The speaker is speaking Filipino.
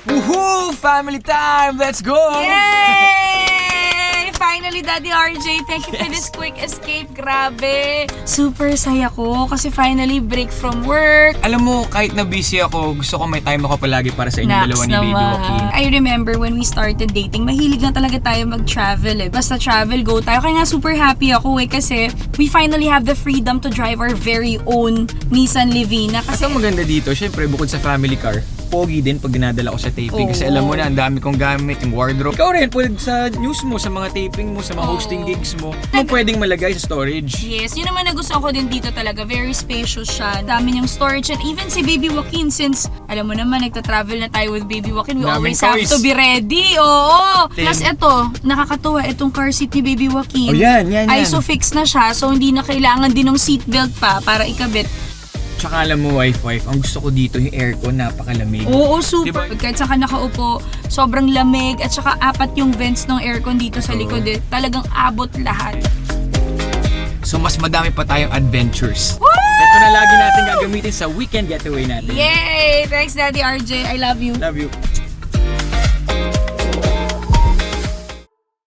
Woohoo! Family time! Let's go! Yay! Finally, Daddy RJ, thank you for this quick escape. Grabe. Super saya ko kasi finally break from work. Alam mo, kahit na busy ako, gusto ko may time ako palagi para sa inyong dalawa ni Baby Joaquin. I remember when we started dating, mahilig na talaga tayo mag-travel eh. Basta travel, go tayo. Kaya nga super happy ako eh kasi we finally have the freedom to drive our very own Nissan Livina. At Kasi ang maganda dito, syempre bukod sa family car, pogi din pag ginadala ko sa taping. Kasi alam mo na, ang dami kong gamit, yung wardrobe. Ikaw rin, pwede sa news mo, sa mga taping mo, sa mga hosting gigs mo, mo pwedeng malagay sa storage. yes, yun naman na gusto ko din dito talaga. Very spacious siya. Dami niyang storage. And even si Baby Joaquin, since alam mo naman, nagta-travel na tayo with Baby Joaquin, we Daming always have toys. to be ready. Oo. Then- Plus eto, nakakatuwa itong car seat ni Baby Joaquin. Oh, yan. ISOFIX na siya, so hindi na kailangan din ng seatbelt pa para ikabit. Tsaka alam mo, wife, ang gusto ko dito, yung aircon, napakalamig. Oo, super. Diba? Kahit saan ka nakaupo, sobrang lamig. At saka apat yung vents ng aircon dito sa likod. Eh. Talagang abot lahat. So mas madami pa tayong adventures. Ito na lagi natin gagamitin sa weekend getaway natin. Yay! Thanks, Daddy RJ. I love you. Love you.